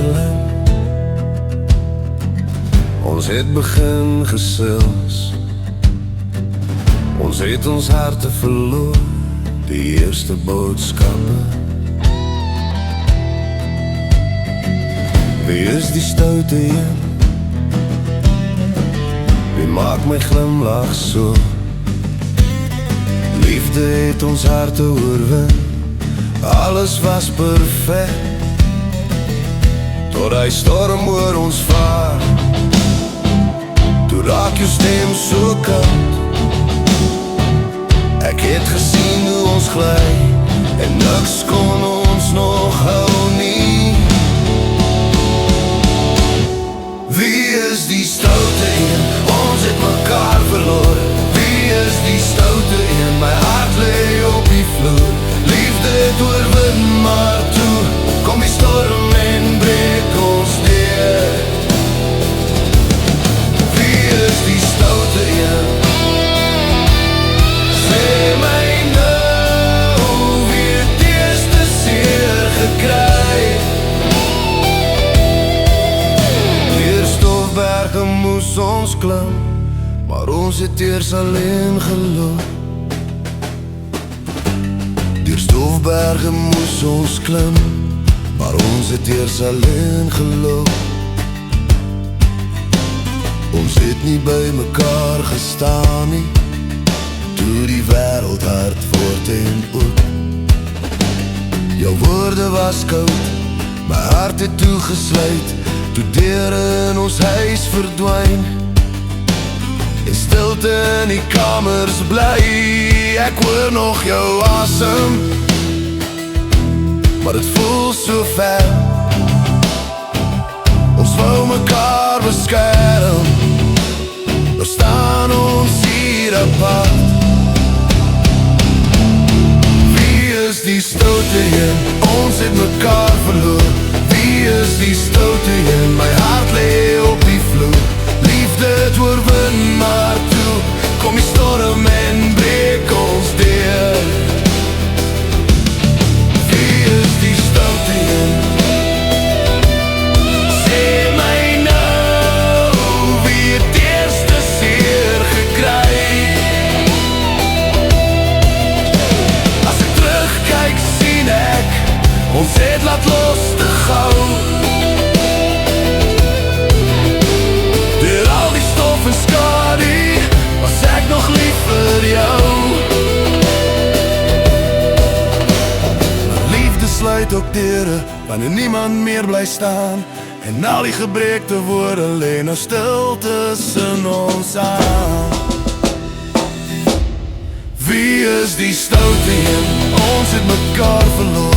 verlang. Ons het begin gesels, ons het ons harte verloor, die eerste boodskappe. Wie is die stoute een? Wie maak my glimlach so? Liefde het ons harte oorwin, alles was perfect, tot hy storm oor ons vaar. Toe raak jou stem so koud, ek het gesien hoe ons glij, en niks kon ons nog hou nie. Wie is die stoute een? Ons het mekaar verloor. Wie is die stoute een? My hart lê op die vloer. Liefde het oorwin, maar toe kom die storm en breek ons deur. Wie is die stoute een? Sê my nou, wie het eerste seer gekry? Deur stofberge moes ons klim, maar ons het eers alleen geloop. Deur stofberge moes ons klim, maar ons het eers alleen geloop. Ons het nie by mekaar gestaan nie, toe die wêreld hard word en oop. Jou woorde was koud, my hart het toegesluit, toe deure in ons huis verdwyn, en stilte in die kamers bly. Ek hoor nog jou asem, maar het voel so ver. Ons wou mekaar beskerm, nou staan ons hier apart. Wie is die stoute een? Ons het mekaar verloor. Wie is die stoute een? My hart lê op die vloer. Liefde het oorwin, maar toe kom die storm en breek ons deur. Wie is die stoute een? Sê my nou, wie het eerste seer gekry? As ek terugkyk, sien ek, ons het laat los te gou. Was ek nog lief vir jou? Maar liefde sluit ook deure, wanneer niemand meer bly staan, en al die gebreekte woorde lê nou stil tussen ons aan. Wie is die stoute een? Ons het mekaar verloor.